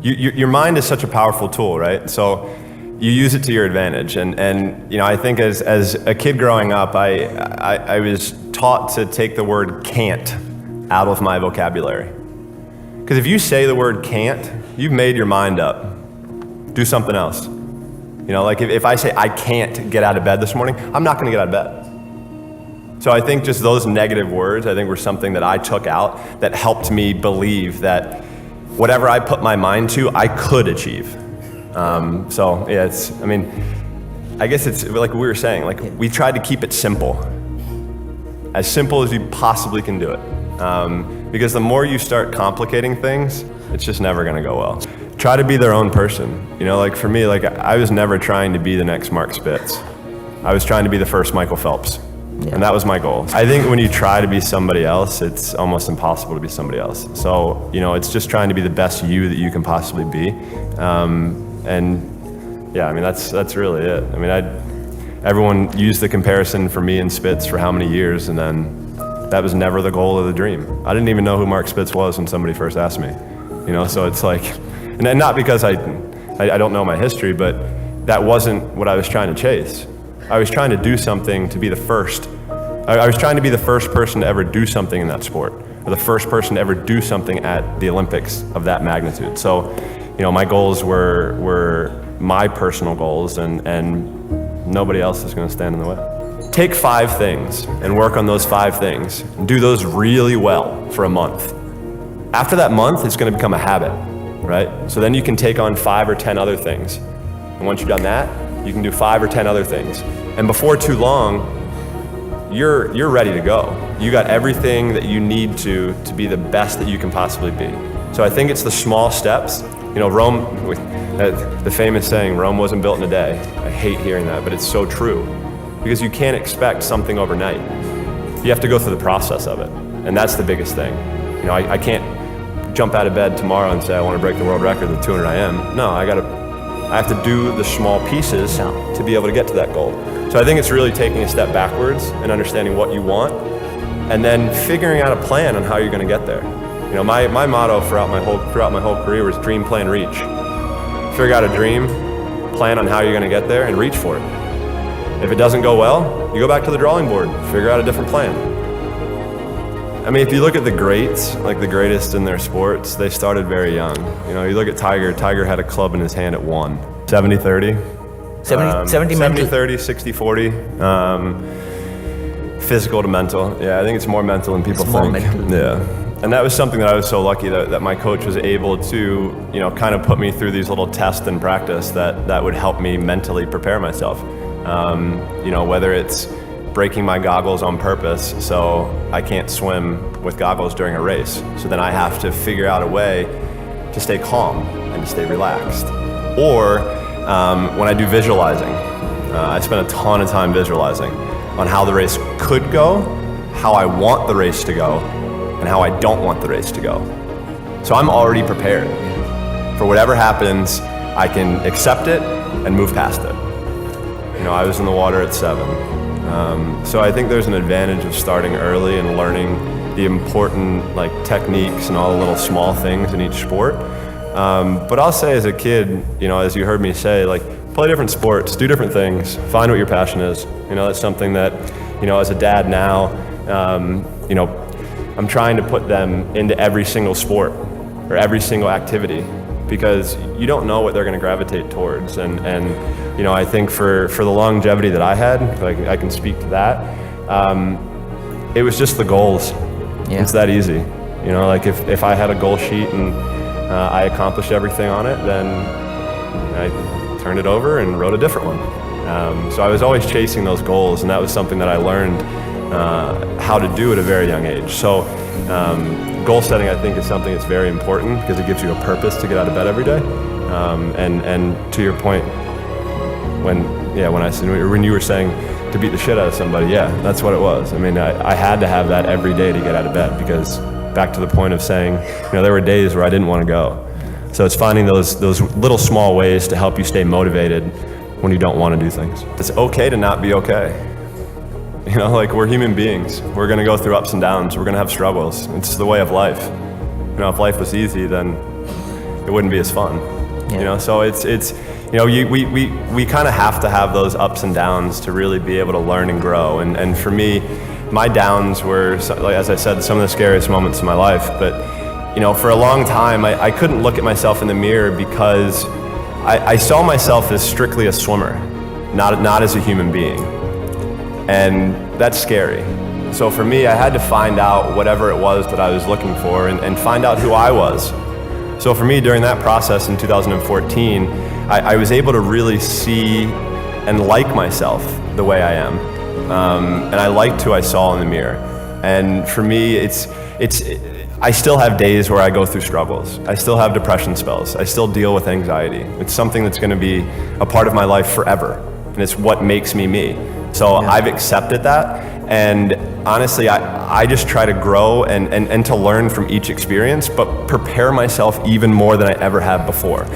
your mind is such a powerful tool, right? So you use it to your advantage. And you know, I think as a kid growing up, I was taught to take the word can't out of my vocabulary. Because if you say the word can't, you've made your mind up. Do something else. You know, like if I say I can't get out of bed this morning, I'm not gonna get out of bed. So I think just those negative words, I think were something that I took out that helped me believe that whatever I put my mind to, I could achieve. So yeah, I guess it's like we were saying, like we tried to keep it simple. As simple as you possibly can do it. Because the more you start complicating things, it's just never gonna go well. Try to be their own person. You know, like for me, like I was never trying to be the next Mark Spitz. I was trying to be the first Michael Phelps. Yeah. And that was my goal. I think when you try to be somebody else, it's almost impossible to be somebody else. So, you know, it's just trying to be the best you that you can possibly be. And yeah, I mean, that's really it. I mean, everyone used the comparison for me and Spitz for how many years, and then that was never the goal of the dream. I didn't even know who Mark Spitz was when somebody first asked me. You know, so it's like, and not because I don't know my history, but that wasn't what I was trying to chase. I was trying to do something to be the first. I was trying to be the first person to ever do something in that sport, or the first person to ever do something at the Olympics of that magnitude. So, you know, my goals were my personal goals, and nobody else is going to stand in the way. Take 5 things and work on those 5 things, and do those really well for a month. After that month, it's going to become a habit, right? So then you can take on 5 or 10 other things. And once you've done that, you can do 5 or 10 other things. And before too long, you're ready to go. You got everything that you need to be the best that you can possibly be. So I think it's the small steps. You know, Rome, the famous saying, Rome wasn't built in a day. I hate hearing that, but it's so true. Because you can't expect something overnight. You have to go through the process of it. And that's the biggest thing. You know, I can't jump out of bed tomorrow and say I want to break the world record with 200 IM. No, I have to do the small pieces to be able to get to that goal. So I think it's really taking a step backwards and understanding what you want, and then figuring out a plan on how you're going to get there. You know, my motto throughout my whole career was dream, plan, reach. Figure out a dream, plan on how you're going to get there, and reach for it. If it doesn't go well, you go back to the drawing board, figure out a different plan. I mean, if you look at the greats, like the greatest in their sports, they started very young. You know, you look at Tiger had a club in his hand at 1. 70-30. 70-30, 60-40. Physical to mental. Yeah, I think it's more mental than people think. Mental. Yeah. And that was something that I was so lucky that my coach was able to, you know, kind of put me through these little tests and practice that would help me mentally prepare myself. You know, whether it's breaking my goggles on purpose so I can't swim with goggles during a race. So then I have to figure out a way to stay calm and to stay relaxed. Or when I do visualizing, I spend a ton of time visualizing on how the race could go, how I want the race to go, and how I don't want the race to go. So I'm already prepared. For whatever happens, I can accept it and move past it. You know, I was in the water at 7. So I think there's an advantage of starting early and learning the important like techniques and all the little small things in each sport. But I'll say as a kid, you know, as you heard me say, like play different sports, do different things, find what your passion is. You know, that's something that, you know, as a dad now, you know, I'm trying to put them into every single sport or every single activity, because you don't know what they're going to gravitate towards. And you know, I think for the longevity that I had, like I can speak to that, it was just the goals. Yeah. It's that easy. You know, like if I had a goal sheet and I accomplished everything on it, then I turned it over and wrote a different one. So I was always chasing those goals, and that was something that I learned how to do at a very young age. So goal setting, I think, is something that's very important because it gives you a purpose to get out of bed every day. And to your point, when you were saying to beat the shit out of somebody, yeah, that's what it was. I mean, I had to have that every day to get out of bed, because back to the point of saying, you know, there were days where I didn't want to go. So it's finding those little small ways to help you stay motivated when you don't want to do things. It's okay to not be okay. You know, like we're human beings. We're going to go through ups and downs. We're going to have struggles. It's the way of life. You know, if life was easy, then it wouldn't be as fun. Yeah. You know, so it's you know, we kind of have to have those ups and downs to really be able to learn and grow. And for me, my downs were, like, as I said, some of the scariest moments in my life. But, you know, for a long time, I couldn't look at myself in the mirror because I saw myself as strictly a swimmer, not as a human being. And that's scary. So for me, I had to find out whatever it was that I was looking for and find out who I was. So for me, during that process in 2014, I was able to really see and like myself the way I am. And I liked who I saw in the mirror. And for me, I still have days where I go through struggles. I still have depression spells. I still deal with anxiety. It's something that's going to be a part of my life forever. And it's what makes me me. So yeah. I've accepted that. And honestly, I just try to grow and to learn from each experience, but prepare myself even more than I ever have before.